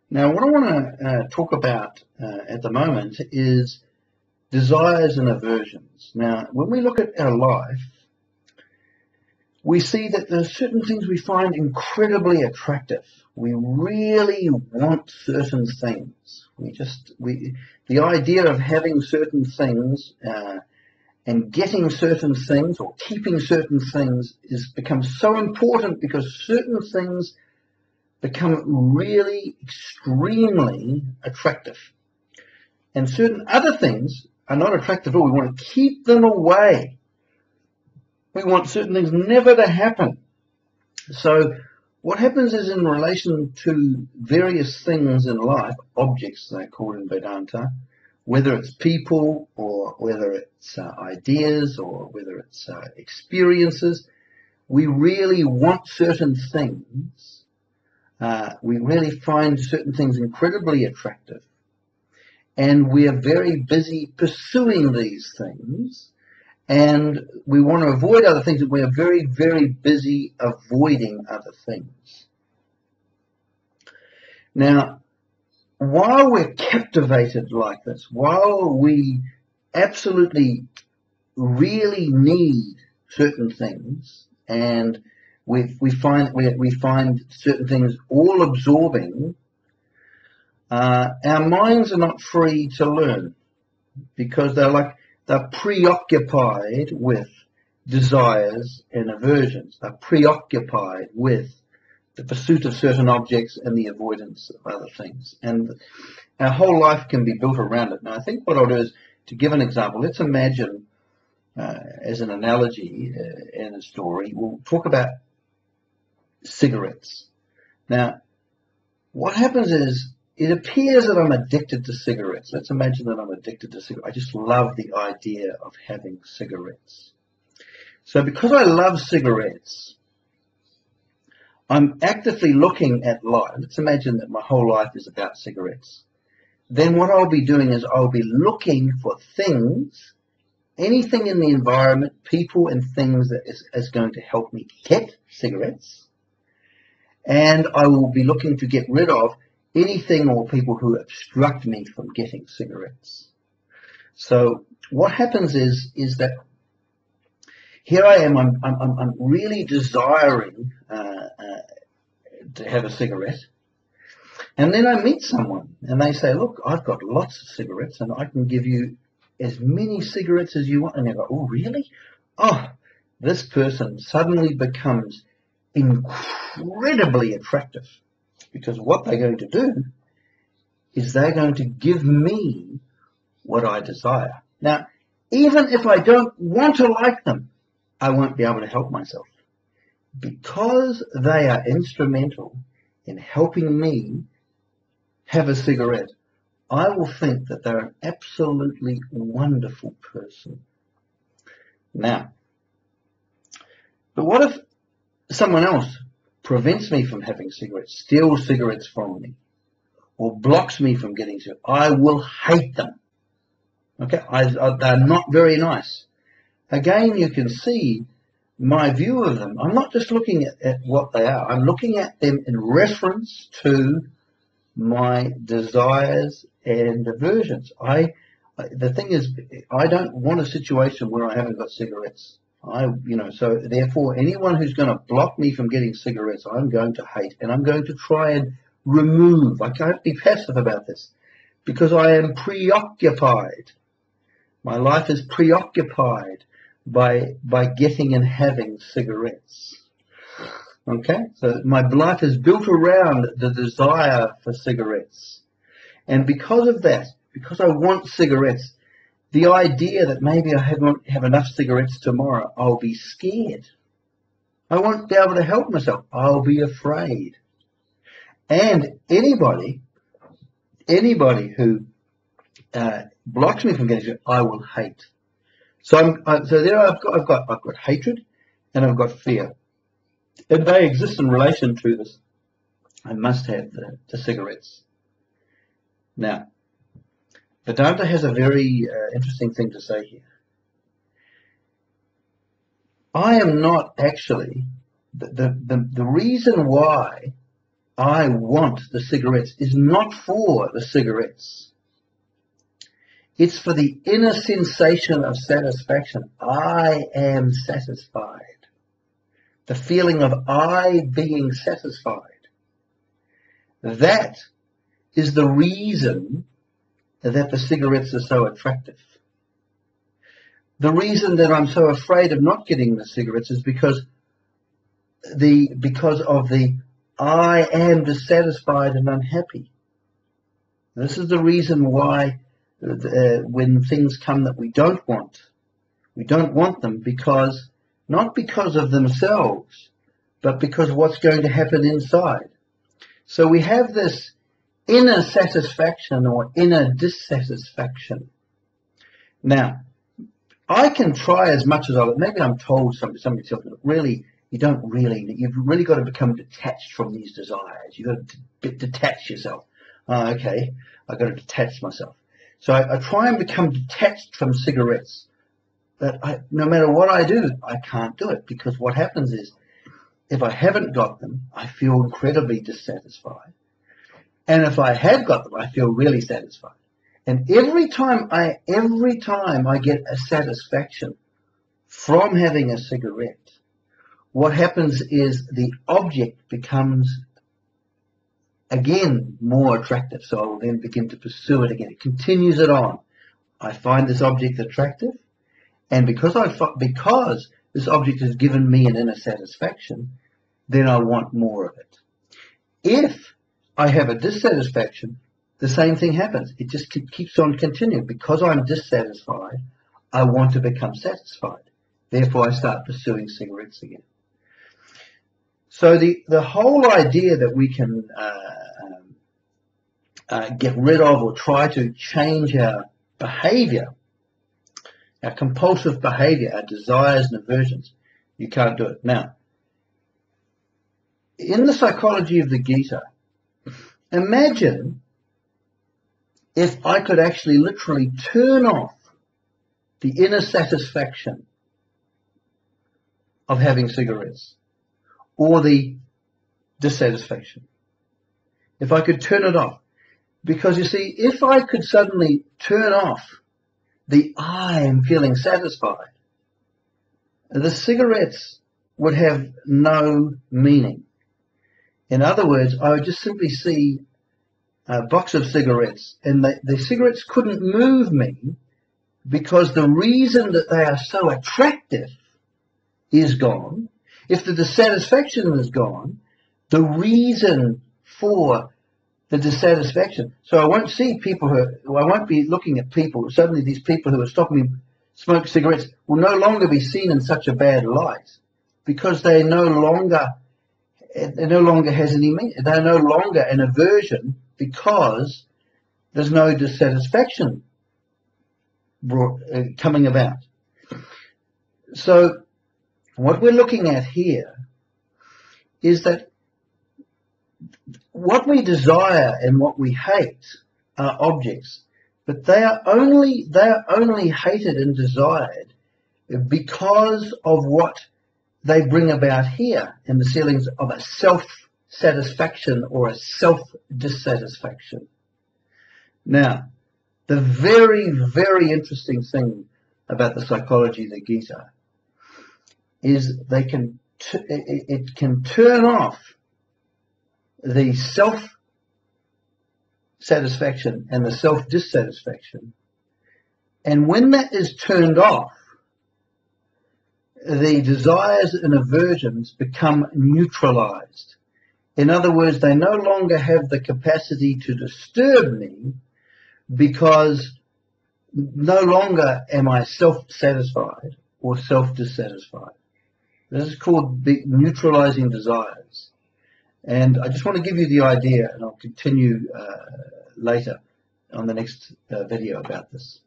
Now, what I want to talk about at the moment is desires and aversions. Now, when we look at our life, we see that there are certain things we find incredibly attractive. We really want certain things. The idea of having certain things and getting certain things or keeping certain things becomes so important because certain things become really extremely attractive. And certain other things are not attractive at all. We want to keep them away. We want certain things never to happen. So what happens is, in relation to various things in life, objects they're called in Vedanta, whether it's people or whether it's ideas or whether it's experiences, we really want certain things. We really find certain things incredibly attractive, and we are very busy pursuing these things, and we want to avoid other things, and we are very, very busy avoiding other things. Now, while we're captivated like this, while we absolutely really need certain things, and we find certain things all absorbing, our minds are not free to learn, because they're preoccupied with desires and aversions. They're preoccupied with the pursuit of certain objects and the avoidance of other things. And our whole life can be built around it. Now, I think what I'll do is, to give an example, let's imagine, as an analogy and a story, we'll talk about cigarettes. Now, what happens is, it appears that I'm addicted to cigarettes. Let's imagine that I'm addicted to cigarettes. I just love the idea of having cigarettes. So because I love cigarettes, I'm actively looking at life. Let's imagine that my whole life is about cigarettes. Then what I'll be doing is I'll be looking for things, anything in the environment, people and things that is going to help me get cigarettes. And I will be looking to get rid of anything or people who obstruct me from getting cigarettes. So what happens is that here I am, I'm really desiring to have a cigarette. And then I meet someone and they say, look, I've got lots of cigarettes and I can give you as many cigarettes as you want. And they go, oh, really? Oh, this person suddenly becomes incredibly attractive, because what they're going to do is they're going to give me what I desire. Now, even if I don't want to like them, I won't be able to help myself, because they are instrumental in helping me have a cigarette. I will think that they're an absolutely wonderful person. Now, but what if someone else prevents me from having cigarettes, steals cigarettes from me, or blocks me from getting cigarettes? I will hate them. Okay, they're not very nice. Again, you can see my view of them. I'm not just looking at what they are. I'm looking at them in reference to my desires and aversions. The thing is, I don't want a situation where I haven't got cigarettes. So therefore, anyone who's going to block me from getting cigarettes, I'm going to hate, and I'm going to try and remove. I can't be passive about this, because I am preoccupied. My life is preoccupied by getting and having cigarettes. Okay, so my life is built around the desire for cigarettes, and because of that, because I want cigarettes, the idea that maybe I won't have enough cigarettes tomorrow, I'll be scared. I won't be able to help myself. I'll be afraid. And anybody who blocks me from getting cigarettes, I will hate. So there I've got hatred and I've got fear, and they exist in relation to this. I must have the cigarettes. Now, Vedanta has a very interesting thing to say here. I am not actually the reason why I want the cigarettes is not for the cigarettes. It's for the inner sensation of satisfaction. I am satisfied. The feeling of I being satisfied. That is the reason that the cigarettes are so attractive. The reason that I'm so afraid of not getting the cigarettes is because of the I am dissatisfied and unhappy. This is the reason why when things come that we don't want them because, not because of themselves, but because what's going to happen inside. So we have this inner satisfaction or inner dissatisfaction. Now, I can try as much as I like. Maybe I'm told somebody tells me, really, you've really got to become detached from these desires. You've got to detach yourself. Oh, okay, I've got to detach myself. So I try and become detached from cigarettes. But no matter what I do, I can't do it, because what happens is, if I haven't got them, I feel incredibly dissatisfied. And if I have got them, I feel really satisfied. And every time I get a satisfaction from having a cigarette, what happens is the object becomes again more attractive. So I will then begin to pursue it again. It continues it on. I find this object attractive, and because this object has given me an inner satisfaction, then I want more of it. If I have a dissatisfaction, the same thing happens. It just keeps on continuing. Because I'm dissatisfied, I want to become satisfied. Therefore, I start pursuing cigarettes again. So the whole idea that we can get rid of or try to change our behavior, our compulsive behavior, our desires and aversions, you can't do it. Now, in the psychology of the Gita, imagine if I could actually literally turn off the inner satisfaction of having cigarettes, or the dissatisfaction. If I could turn it off. Because you see, if I could suddenly turn off the I am feeling satisfied, the cigarettes would have no meaning. In other words, I would just simply see a box of cigarettes, and the cigarettes couldn't move me, because the reason that they are so attractive is gone. If the dissatisfaction is gone, the reason for the dissatisfaction. So I won't see people I won't be looking at people. Suddenly these people who are stopping me smoke cigarettes will no longer be seen in such a bad light, because they no longer has any meaning. They're no longer an aversion, because there's no dissatisfaction coming about. So what we're looking at here is that what we desire and what we hate are objects, but they are only hated and desired because of what they bring about here in the feelings of a self-satisfaction or a self-dissatisfaction. Now, the very, very interesting thing about the psychology of the Gita is it can turn off the self-satisfaction and the self-dissatisfaction. And when that is turned off, the desires and aversions become neutralized. In other words, they no longer have the capacity to disturb me, because no longer am I self-satisfied or self-dissatisfied. This is called the neutralizing desires. And I just want to give you the idea, and I'll continue later on the next video about this.